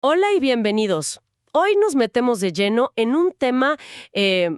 Hola y bienvenidos. Hoy nos metemos de lleno en un tema, que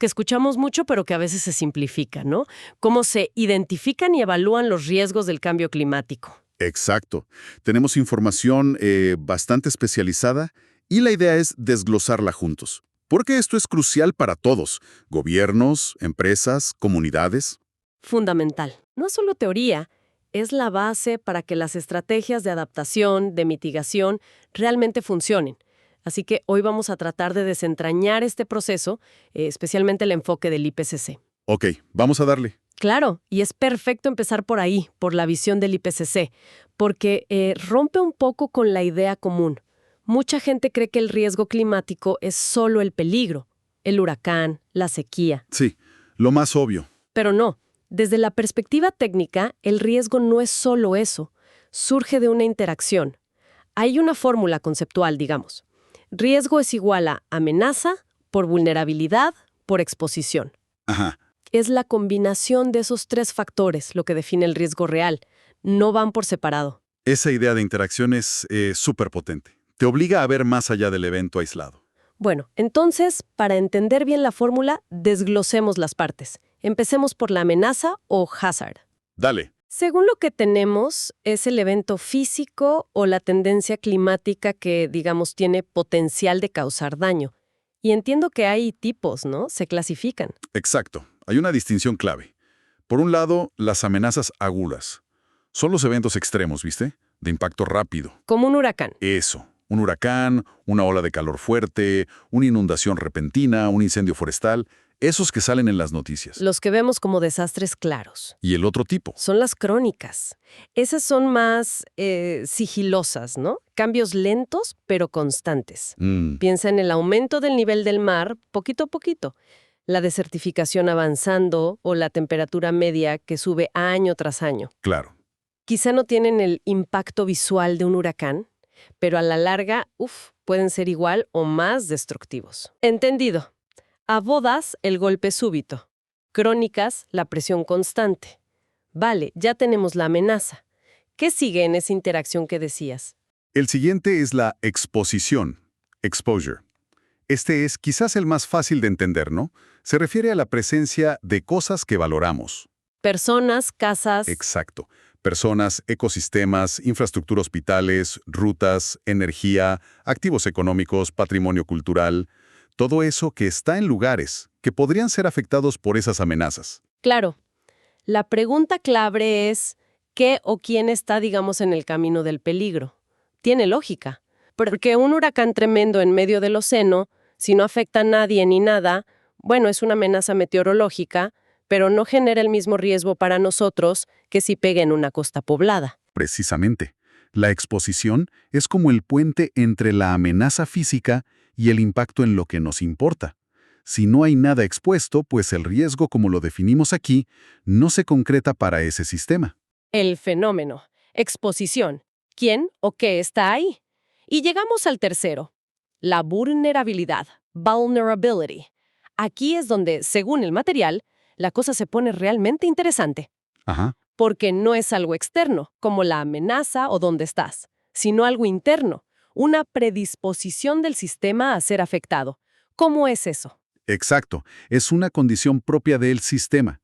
escuchamos mucho, pero que a veces se simplifica, ¿no? Cómo se identifican y evalúan los riesgos del cambio climático. Exacto. Tenemos información bastante especializada y la idea es desglosarla juntos. Porque esto es crucial para todos, gobiernos, empresas, comunidades. Fundamental. No es solo teoría, es la base para que las estrategias de adaptación, de mitigación, realmente funcionen. Así que hoy vamos a tratar de desentrañar este proceso, especialmente el enfoque del IPCC. Ok, vamos a darle. Claro, y es perfecto empezar por ahí, por la visión del IPCC, porque rompe un poco con la idea común. Mucha gente cree que el riesgo climático es solo el peligro, el huracán, la sequía. Sí, lo más obvio. Pero no, desde la perspectiva técnica, el riesgo no es solo eso, surge de una interacción. Hay una fórmula conceptual, digamos. Riesgo es igual a amenaza por vulnerabilidad por exposición. Ajá. Es la combinación de esos tres factores lo que define el riesgo real. No van por separado. Esa idea de interacción es súper potente. Te obliga a ver más allá del evento aislado. Bueno, entonces, para entender bien la fórmula, desglosemos las partes. Empecemos por la amenaza o hazard. Dale. Según lo que tenemos, es el evento físico o la tendencia climática que, digamos, tiene potencial de causar daño. Y entiendo que hay tipos, ¿no? Se clasifican. Exacto. Hay una distinción clave. Por un lado, las amenazas agudas. Son los eventos extremos, ¿viste? De impacto rápido. Como un huracán. Eso. Un huracán, una ola de calor fuerte, una inundación repentina, un incendio forestal. Esos que salen en las noticias. Los que vemos como desastres claros. Y el otro tipo. Son las crónicas. Esas son más sigilosas, ¿no? Cambios lentos, pero constantes. Piensa en el aumento del nivel del mar poquito a poquito, la desertificación avanzando o la temperatura media que sube año tras año. Claro. Quizá no tienen el impacto visual de un huracán, pero a la larga, pueden ser igual o más destructivos. Entendido. A bodas, el golpe súbito. Crónicas, la presión constante. Vale, ya tenemos la amenaza. ¿Qué sigue en esa interacción que decías? El siguiente es la exposición. Exposure. Este es quizás el más fácil de entender, ¿no? Se refiere a la presencia de cosas que valoramos. Personas, casas. Exacto. Personas, ecosistemas, infraestructura hospitales, rutas, energía, activos económicos, patrimonio cultural. Todo eso que está en lugares que podrían ser afectados por esas amenazas. Claro. La pregunta clave es, ¿qué o quién está, digamos, en el camino del peligro? Tiene lógica. Porque un huracán tremendo en medio del océano, si no afecta a nadie ni nada, es una amenaza meteorológica, pero no genera el mismo riesgo para nosotros que si pega en una costa poblada. Precisamente. La exposición es como el puente entre la amenaza física y el impacto en lo que nos importa. Si no hay nada expuesto, pues el riesgo, como lo definimos aquí, no se concreta para ese sistema. El fenómeno. Exposición. ¿Quién o qué está ahí? Y llegamos al tercero. La vulnerabilidad. Vulnerability. Aquí es donde, según el material, la cosa se pone realmente interesante. Ajá. Porque no es algo externo, como la amenaza o dónde estás, sino algo interno, una predisposición del sistema a ser afectado. ¿Cómo es eso? Exacto. Es una condición propia del sistema.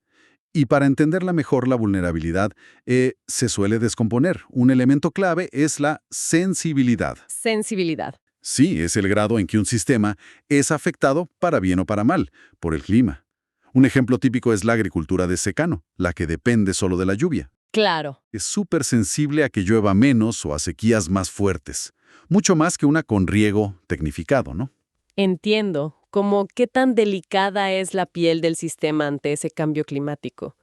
Y para entenderla mejor, la vulnerabilidad se suele descomponer. Un elemento clave es la sensibilidad. Sensibilidad. Sí, es el grado en que un sistema es afectado, para bien o para mal, por el clima. Un ejemplo típico es la agricultura de secano, la que depende solo de la lluvia. Claro. Es súper sensible a que llueva menos o a sequías más fuertes. Mucho más que una con riego tecnificado, ¿no? Entiendo. Como qué tan delicada es la piel del sistema ante ese cambio climático.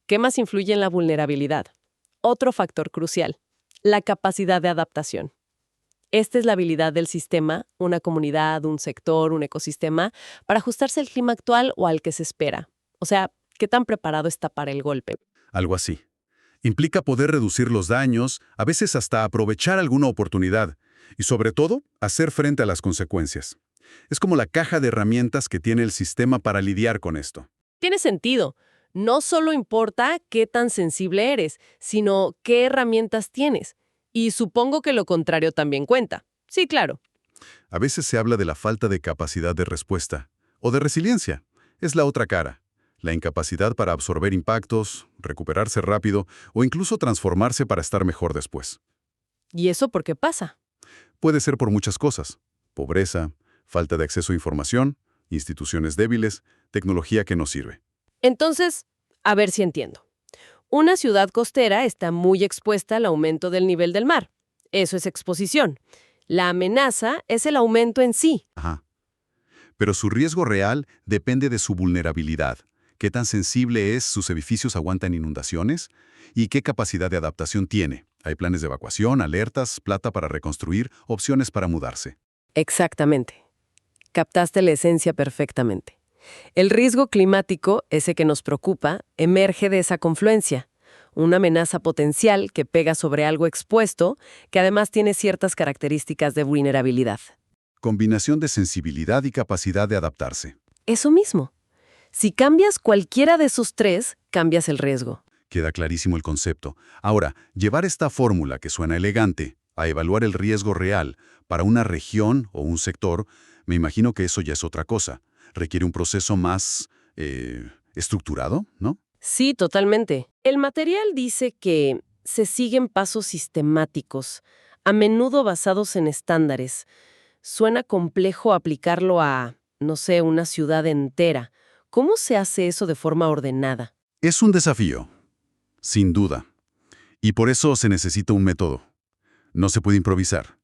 ¿Qué más influye en la vulnerabilidad? Otro factor crucial, la capacidad de adaptación. Esta es la habilidad del sistema, una comunidad, un sector, un ecosistema, para ajustarse al clima actual o al que se espera. O sea, ¿qué tan preparado está para el golpe? Algo así. Implica poder reducir los daños, a veces hasta aprovechar alguna oportunidad, y sobre todo, hacer frente a las consecuencias. Es como la caja de herramientas que tiene el sistema para lidiar con esto. Tiene sentido. No solo importa qué tan sensible eres, sino qué herramientas tienes. Y supongo que lo contrario también cuenta. Sí, claro. A veces se habla de la falta de capacidad de respuesta o de resiliencia. Es la otra cara. La incapacidad para absorber impactos, recuperarse rápido o incluso transformarse para estar mejor después. ¿Y eso por qué pasa? Puede ser por muchas cosas. Pobreza, falta de acceso a información, instituciones débiles, tecnología que no sirve. Entonces, a ver si entiendo. Una ciudad costera está muy expuesta al aumento del nivel del mar. Eso es exposición. La amenaza es el aumento en sí. Ajá. Pero su riesgo real depende de su vulnerabilidad. ¿Qué tan sensible es? ¿Sus edificios aguantan inundaciones? ¿Y qué capacidad de adaptación tiene? Hay planes de evacuación, alertas, plata para reconstruir, opciones para mudarse. Exactamente. Captaste la esencia perfectamente. El riesgo climático, ese que nos preocupa, emerge de esa confluencia. Una amenaza potencial que pega sobre algo expuesto, que además tiene ciertas características de vulnerabilidad. Combinación de sensibilidad y capacidad de adaptarse. Eso mismo. Si cambias cualquiera de esos tres, cambias el riesgo. Queda clarísimo el concepto. Ahora, llevar esta fórmula que suena elegante a evaluar el riesgo real para una región o un sector, me imagino que eso ya es otra cosa. Requiere un proceso más estructurado, ¿no? Sí, totalmente. El material dice que se siguen pasos sistemáticos, a menudo basados en estándares. Suena complejo aplicarlo a, no sé, una ciudad entera. ¿Cómo se hace eso de forma ordenada? Es un desafío, sin duda. Y por eso se necesita un método. No se puede improvisar.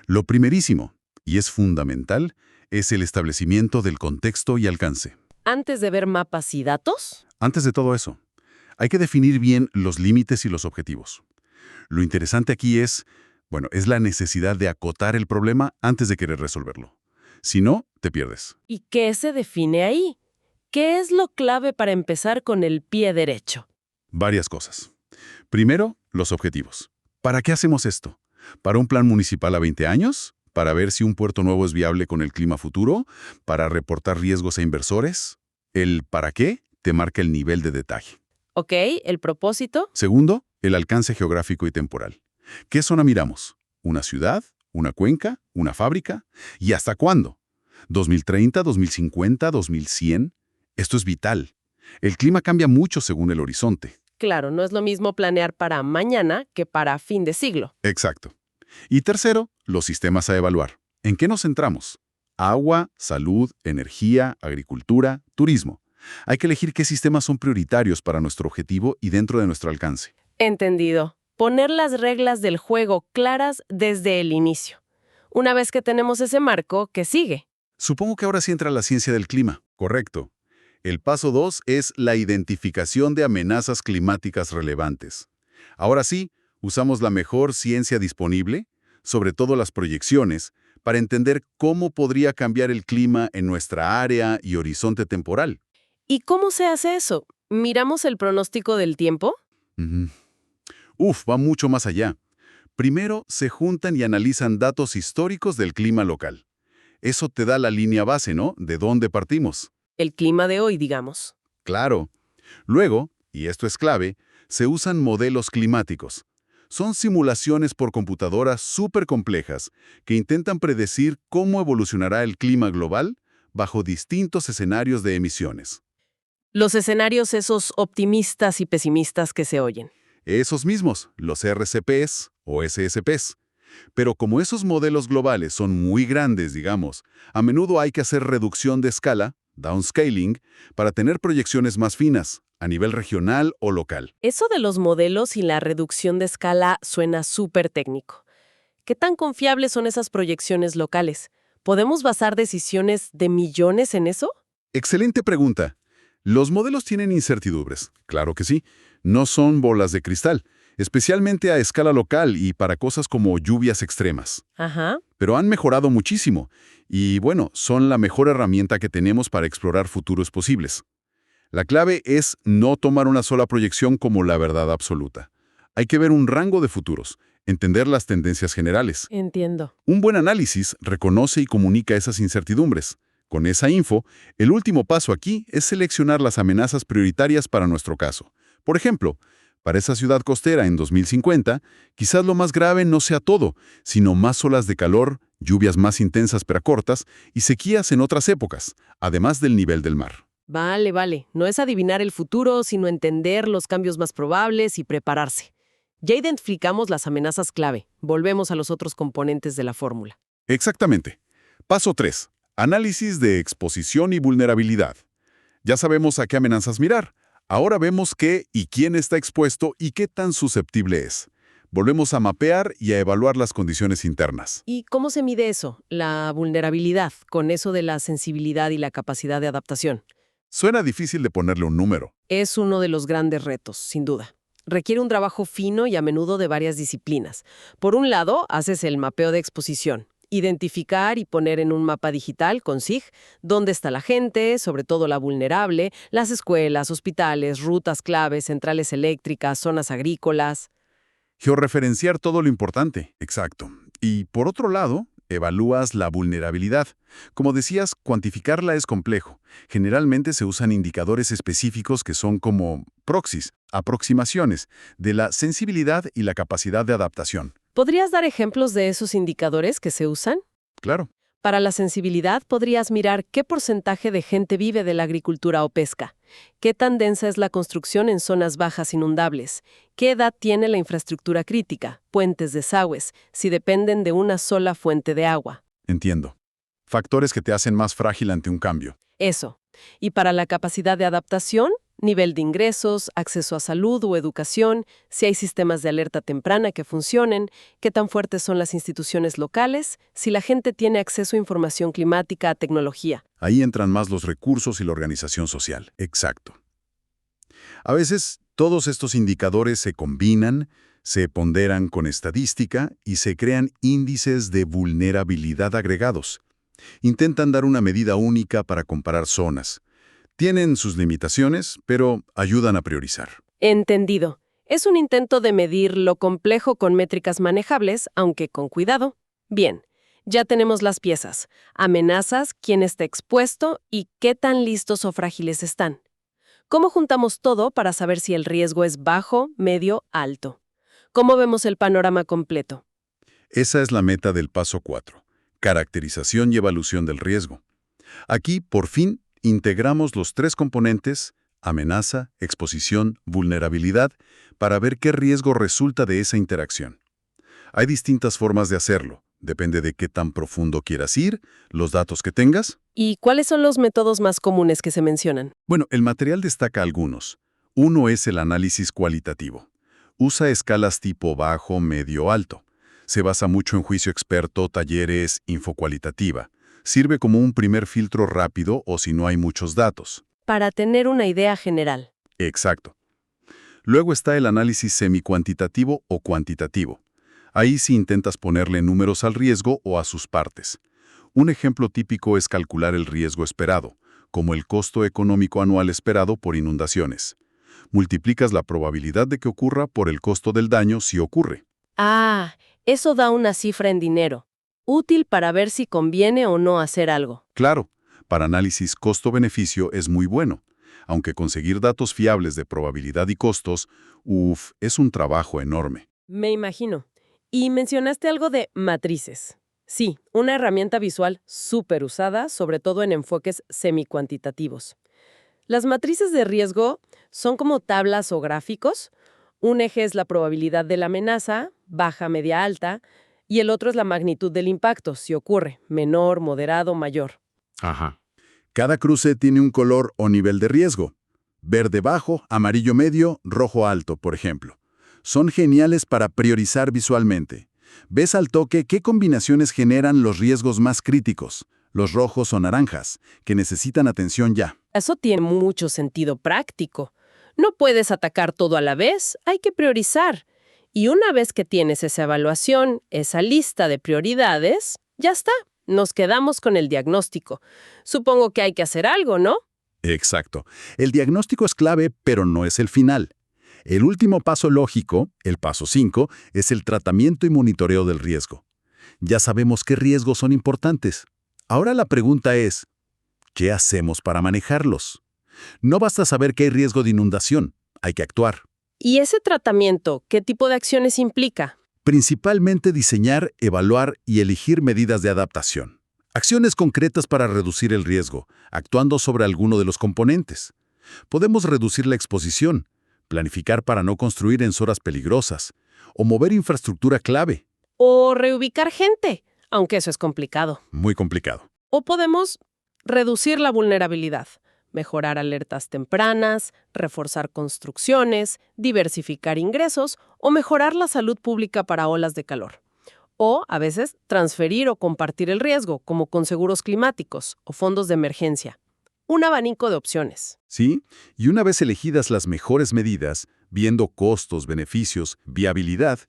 Lo primerísimo, y es fundamental, es el establecimiento del contexto y alcance. ¿Antes de ver mapas y datos? Antes de todo eso, hay que definir bien los límites y los objetivos. Lo interesante aquí es, es la necesidad de acotar el problema antes de querer resolverlo. Si no, te pierdes. ¿Y qué se define ahí? ¿Qué es lo clave para empezar con el pie derecho? Varias cosas. Primero, los objetivos. ¿Para qué hacemos esto? ¿Para un plan municipal a 20 años? ¿Para ver si un puerto nuevo es viable con el clima futuro? ¿Para reportar riesgos a inversores? El ¿para qué? Te marca el nivel de detalle. Ok, el propósito. Segundo, el alcance geográfico y temporal. ¿Qué zona miramos? ¿Una ciudad? ¿Una cuenca? ¿Una fábrica? ¿Y hasta cuándo? ¿2030, 2050, 2100? Esto es vital. El clima cambia mucho según el horizonte. Claro, no es lo mismo planear para mañana que para fin de siglo. Exacto. Y tercero, los sistemas a evaluar. ¿En qué nos centramos? Agua, salud, energía, agricultura, turismo. Hay que elegir qué sistemas son prioritarios para nuestro objetivo y dentro de nuestro alcance. Entendido. Poner las reglas del juego claras desde el inicio. Una vez que tenemos ese marco, ¿qué sigue? Supongo que ahora sí entra la ciencia del clima. Correcto. El paso 2 es la identificación de amenazas climáticas relevantes. Ahora sí, usamos la mejor ciencia disponible, sobre todo las proyecciones, para entender cómo podría cambiar el clima en nuestra área y horizonte temporal. ¿Y cómo se hace eso? ¿Miramos el pronóstico del tiempo? Ujú. Va mucho más allá. Primero, se juntan y analizan datos históricos del clima local. Eso te da la línea base, ¿no? De dónde partimos. El clima de hoy, digamos. Claro. Luego, y esto es clave, se usan modelos climáticos. Son simulaciones por computadoras súper complejas que intentan predecir cómo evolucionará el clima global bajo distintos escenarios de emisiones. Los escenarios esos optimistas y pesimistas que se oyen. Esos mismos, los RCPs o SSPs. Pero como esos modelos globales son muy grandes, digamos, a menudo hay que hacer reducción de escala, downscaling, para tener proyecciones más finas, a nivel regional o local. Eso de los modelos y la reducción de escala suena súper técnico. ¿Qué tan confiables son esas proyecciones locales? ¿Podemos basar decisiones de millones en eso? Excelente pregunta. Los modelos tienen incertidumbres, claro que sí. No son bolas de cristal, especialmente a escala local y para cosas como lluvias extremas. Ajá. Pero han mejorado muchísimo y, son la mejor herramienta que tenemos para explorar futuros posibles. La clave es no tomar una sola proyección como la verdad absoluta. Hay que ver un rango de futuros, entender las tendencias generales. Entiendo. Un buen análisis reconoce y comunica esas incertidumbres. Con esa info, el último paso aquí es seleccionar las amenazas prioritarias para nuestro caso. Por ejemplo, para esa ciudad costera en 2050, quizás lo más grave no sea todo, sino más olas de calor lluvias más intensas pero cortas y sequías en otras épocas, además del nivel del mar. Vale, vale. No es adivinar el futuro, sino entender los cambios más probables y prepararse. Ya identificamos las amenazas clave. Volvemos a los otros componentes de la fórmula. Exactamente. Paso 3. Análisis de exposición y vulnerabilidad. Ya sabemos a qué amenazas mirar. Ahora vemos qué y quién está expuesto y qué tan susceptible es. Volvemos a mapear y a evaluar las condiciones internas. ¿Y cómo se mide eso? La vulnerabilidad, con eso de la sensibilidad y la capacidad de adaptación. Suena difícil de ponerle un número. Es uno de los grandes retos, sin duda. Requiere un trabajo fino y a menudo de varias disciplinas. Por un lado, haces el mapeo de exposición. Identificar y poner en un mapa digital con SIG dónde está la gente, sobre todo la vulnerable, las escuelas, hospitales, rutas claves, centrales eléctricas, zonas agrícolas. Georreferenciar todo lo importante. Exacto. Y por otro lado, evalúas la vulnerabilidad. Como decías, cuantificarla es complejo. Generalmente se usan indicadores específicos que son como proxies, aproximaciones, de la sensibilidad y la capacidad de adaptación. ¿Podrías dar ejemplos de esos indicadores que se usan? Claro. Para la sensibilidad podrías mirar qué porcentaje de gente vive de la agricultura o pesca, qué tan densa es la construcción en zonas bajas inundables, qué edad tiene la infraestructura crítica, puentes, desagües, si dependen de una sola fuente de agua. Entiendo. Factores que te hacen más frágil ante un cambio. Eso. Y para la capacidad de adaptación, nivel de ingresos, acceso a salud o educación, si hay sistemas de alerta temprana que funcionen, qué tan fuertes son las instituciones locales, si la gente tiene acceso a información climática, a tecnología. Ahí entran más los recursos y la organización social. Exacto. A veces, todos estos indicadores se combinan, se ponderan con estadística y se crean índices de vulnerabilidad agregados. Intentan dar una medida única para comparar zonas. Tienen sus limitaciones, pero ayudan a priorizar. Entendido. Es un intento de medir lo complejo con métricas manejables, aunque con cuidado. Bien, ya tenemos las piezas. Amenazas, quién está expuesto y qué tan listos o frágiles están. ¿Cómo juntamos todo para saber si el riesgo es bajo, medio, alto? ¿Cómo vemos el panorama completo? Esa es la meta del paso 4. Caracterización y evaluación del riesgo. Aquí, por fin, integramos los 3 componentes, amenaza, exposición, vulnerabilidad, para ver qué riesgo resulta de esa interacción. Hay distintas formas de hacerlo. Depende de qué tan profundo quieras ir, los datos que tengas. ¿Y cuáles son los métodos más comunes que se mencionan? Bueno, el material destaca algunos. Uno es el análisis cualitativo. Usa escalas tipo bajo, medio, alto. Se basa mucho en juicio experto, talleres, info cualitativa. Sirve como un primer filtro rápido o si no hay muchos datos. Para tener una idea general. Exacto. Luego está el análisis semicuantitativo o cuantitativo. Ahí sí intentas ponerle números al riesgo o a sus partes. Un ejemplo típico es calcular el riesgo esperado, como el costo económico anual esperado por inundaciones. Multiplicas la probabilidad de que ocurra por el costo del daño si ocurre. Ah, eso da una cifra en dinero. Útil para ver si conviene o no hacer algo. Claro, para análisis costo-beneficio es muy bueno, aunque conseguir datos fiables de probabilidad y costos, es un trabajo enorme. Me imagino. Y mencionaste algo de matrices. Sí, una herramienta visual súper usada, sobre todo en enfoques semicuantitativos. Las matrices de riesgo son como tablas o gráficos. Un eje es la probabilidad de la amenaza, baja, media, alta, y el otro es la magnitud del impacto, si ocurre, menor, moderado, mayor. Ajá. Cada cruce tiene un color o nivel de riesgo. Verde bajo, amarillo medio, rojo alto, por ejemplo. Son geniales para priorizar visualmente. Ves al toque qué combinaciones generan los riesgos más críticos, los rojos o naranjas, que necesitan atención ya. Eso tiene mucho sentido práctico. No puedes atacar todo a la vez, hay que priorizar. Y una vez que tienes esa evaluación, esa lista de prioridades, ya está. Nos quedamos con el diagnóstico. Supongo que hay que hacer algo, ¿no? Exacto. El diagnóstico es clave, pero no es el final. El último paso lógico, el paso 5, es el tratamiento y monitoreo del riesgo. Ya sabemos qué riesgos son importantes. Ahora la pregunta es, ¿qué hacemos para manejarlos? No basta saber que hay riesgo de inundación, hay que actuar. ¿Y ese tratamiento, qué tipo de acciones implica? Principalmente diseñar, evaluar y elegir medidas de adaptación. Acciones concretas para reducir el riesgo, actuando sobre alguno de los componentes. Podemos reducir la exposición, planificar para no construir en zonas peligrosas, o mover infraestructura clave. O reubicar gente, aunque eso es complicado. Muy complicado. O podemos reducir la vulnerabilidad, mejorar alertas tempranas, reforzar construcciones, diversificar ingresos o mejorar la salud pública para olas de calor. O, a veces, transferir o compartir el riesgo, como con seguros climáticos o fondos de emergencia. Un abanico de opciones. ¿Sí? Y una vez elegidas las mejores medidas, viendo costos, beneficios, viabilidad,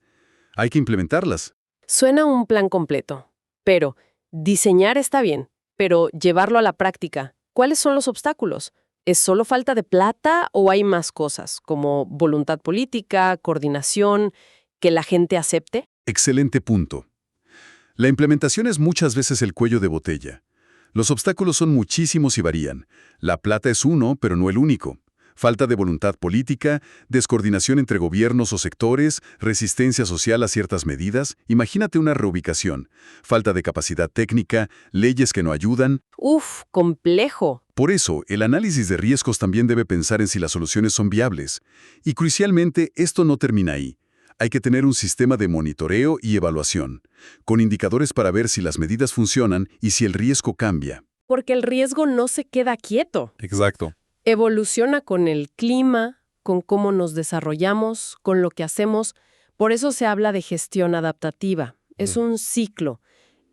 hay que implementarlas. Suena un plan completo, pero diseñar está bien, pero llevarlo a la práctica, ¿cuáles son los obstáculos? ¿Es solo falta de plata o hay más cosas, como voluntad política, coordinación, que la gente acepte? Excelente punto. La implementación es muchas veces el cuello de botella. Los obstáculos son muchísimos y varían. La plata es uno, pero no el único. Falta de voluntad política, descoordinación entre gobiernos o sectores, resistencia social a ciertas medidas. Imagínate una reubicación. Falta de capacidad técnica, leyes que no ayudan. Uf, complejo. Por eso, el análisis de riesgos también debe pensar en si las soluciones son viables. Y crucialmente, esto no termina ahí. Hay que tener un sistema de monitoreo y evaluación, con indicadores para ver si las medidas funcionan y si el riesgo cambia. Porque el riesgo no se queda quieto. Exacto. Evoluciona con el clima, con cómo nos desarrollamos, con lo que hacemos. Por eso se habla de gestión adaptativa. Es un ciclo.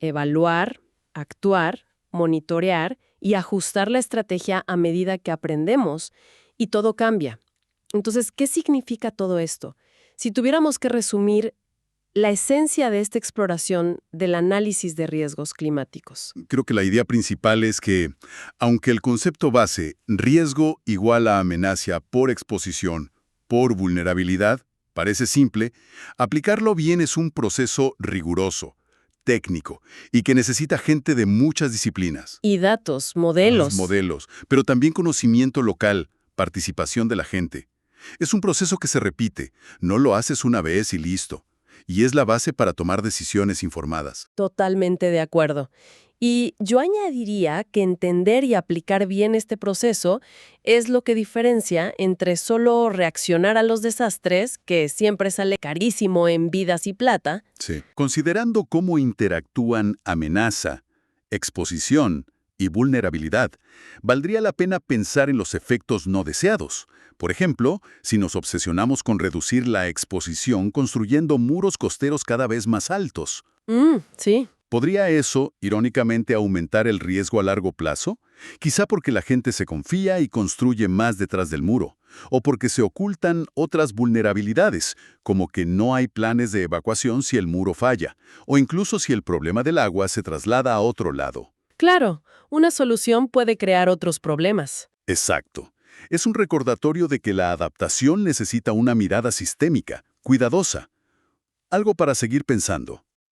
Evaluar, actuar, monitorear y ajustar la estrategia a medida que aprendemos. Y todo cambia. Entonces, ¿qué significa todo esto? Si tuviéramos que resumir la esencia de esta exploración del análisis de riesgos climáticos. Creo que la idea principal es que, aunque el concepto base, riesgo igual a amenaza por exposición, por vulnerabilidad, parece simple, aplicarlo bien es un proceso riguroso, técnico, y que necesita gente de muchas disciplinas. Y datos, modelos. Modelos, pero también conocimiento local, participación de la gente. Es un proceso que se repite, no lo haces una vez y listo. Y es la base para tomar decisiones informadas. Totalmente de acuerdo. Y yo añadiría que entender y aplicar bien este proceso es lo que diferencia entre solo reaccionar a los desastres, que siempre sale carísimo en vidas y plata. Sí. Considerando cómo interactúan amenaza, exposición y vulnerabilidad, valdría la pena pensar en los efectos no deseados. Por ejemplo, si nos obsesionamos con reducir la exposición construyendo muros costeros cada vez más altos. Sí. ¿Podría eso, irónicamente, aumentar el riesgo a largo plazo? Quizá porque la gente se confía y construye más detrás del muro, o porque se ocultan otras vulnerabilidades, como que no hay planes de evacuación si el muro falla, o incluso si el problema del agua se traslada a otro lado. Claro, una solución puede crear otros problemas. Exacto. Es un recordatorio de que la adaptación necesita una mirada sistémica, cuidadosa. Algo para seguir pensando.